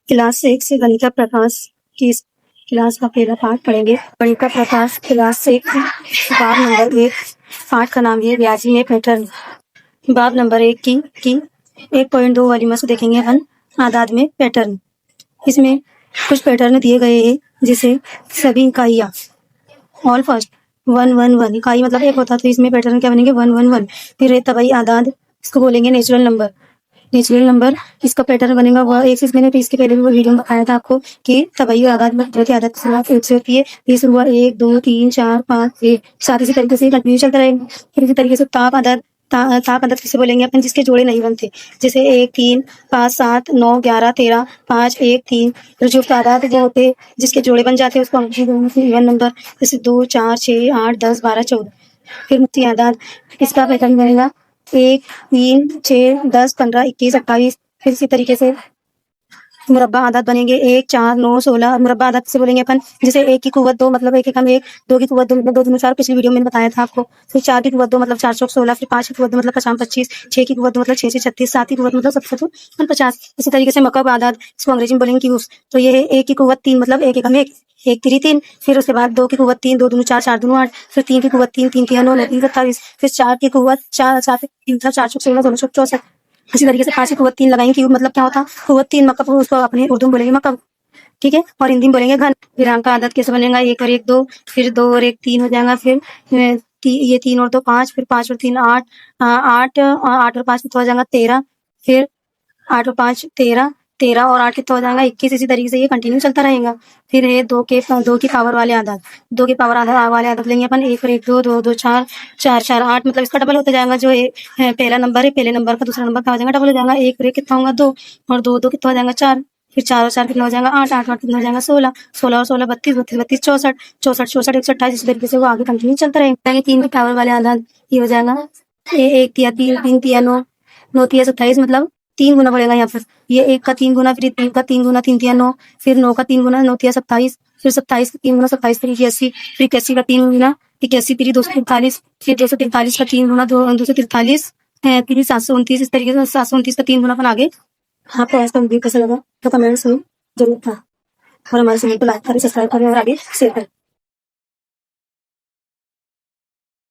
Class 6 से गणिका प्रकाश की इस क्लास का पहला पाठ पढ़ेंगे। गणिका प्रकाश क्लास 6 बाब नंबर 1। पाठ का नाम है ब्याजी में पैटर्न। बाब नंबर 1 की 1.2 वाली मस्त देखेंगे अपन आदाद में पैटर्न। इसमें कुछ पैटर्न दिए गए हैं जिसे सभी इकाइयाँ ऑल फर्स्ट 1 1 1 इकाई मतलब एक होता, तो इसमें पैटर्न क्या बनेंगे 1 1 1। फिर तबाई आदाद, इसको बोलेंगे नेचुरल नंबर। नेचुरल नंबर इसका पैटर्न बनेगा वह एक से, मैंने इसके पहले भी वो वीडियो में बताया था आपको कि तबाई आदाद में की आदत की शुरुआत एक से होती है। ये शुरुआत 1 2 3 4 5 6 7 इसी तरीके से कंटिन्यू चलता रहेगा। फिर इसी तरीके से ताप आदाद किसे बोलेंगे अपन जिसके जोड़े नहीं बनते, जैसे 1 3 5 7 9 11 13 5 1 3। फिर जो आदाद जो होते हैं जिसके जोड़े बन जाते हैं उसको इवन नंबर, जैसे 2 4 6 8 10 12 14। फिर मुफ्ती आदाद, इसका पैटर्न बनेगा 1 3 6 10 15 21 28। फिर इसी तरीके से मुरब्बा आदाद बनेंगे 1 4 9 16। मुरब्बा आदाद से बोलेंगे अपन जैसे 1 की कुव्वत 2 मतलब 1 एकम 1, 2 की कुव्वत 2 मतलब 2 4। पिछली वीडियो में बताया था आपको। फिर 4 की कुव्वत 2 मतलब 4 चौक 16। फिर 5 की कुव्वत 2 मतलब 5 25। 6 की कुव्वत 2 मतलब 6 से 36। 7 की कुव्वत मतलब 7 50। इसी तरीके से मकब आदाद, इसको अंग्रेजी में बोलेंगे क्यूब्स। तो ये है 1 की कुव्वत 3 मतलब 1 एकम 1, 1 3 3। फिर उसके बाद 2 की कुव्वत 3 2 दूनी 4 4 दूनी 8। फिर 3 की कुव्वत 3 3 3 9 3 27। फिर 4 की कुव्वत 4 7 3 4 चौक 16 2 चौक 64। इसी तरीके से 5 की कुव्वत 3 लगाएंगे। क्यूब मतलब क्या होता, कुव्वत 3 मकब, उसको अपने उर्दू में बोलेंगे मकब, ठीक है, और हिंदी में बोलेंगे घन। फिर अंक का आदत कैसे बनेगा 1 और 1 2, फिर 2 और 1 3 हो जाएगा। फिर ये 3 और 2 5, फिर 5 और 3 8 8 8 और 5 कितना हो जाएगा 13। फिर 8 और 5 13 13 और 8 कितना हो जाएगा 21। इसी तरीके से ये कंटिन्यू चलता रहेगा। फिर है 2 की पावर वाले आदाद। 2 की पावर वाले आदाद लेंगे अपन 1 और 1 2 2 2 4 4 4 8 मतलब इसका डबल होता जाएगा। जो है पहला नंबर है, पहले नंबर का दूसरा नंबर क्या हो जाएगा डबल हो जाएगा। 1 और 1 कितना होगा 2, और 2 2 कितना हो जाएगा 4। फिर 4 और 4 कितना हो जाएगा 8 8 8 कितना हो जाएगा 16 16 और 16 32 32 32 64 64 64 128। इस तरीके से वो आगे कंटिन्यू चलता रहेगा। 3 की पावर वाले आदाद ये हो जाएगा 1 तिया 3 3 तिया 9 9 तिया 27 मतलब 3 गुना बढ़ेगा यहाँ पर। ये 1 का 3 गुना, फिर 3 का 3 गुना 3 तिया 9, फिर 9 का 3 गुना 9 तिया 27। फिर 27 का 3 गुना 27 फिर 81। फिर 81 का 3 गुना 81 फिर 243। फिर 243 का 3 गुना 243 फिर 729। इस तरीके से 729 का 3 गुना अपन आगे। आपको आज का वीडियो कैसा लगा तो कमेंट्स में जरूर था, और हमारे चैनल को लाइक करें, सब्सक्राइब करें और आगे शेयर करें।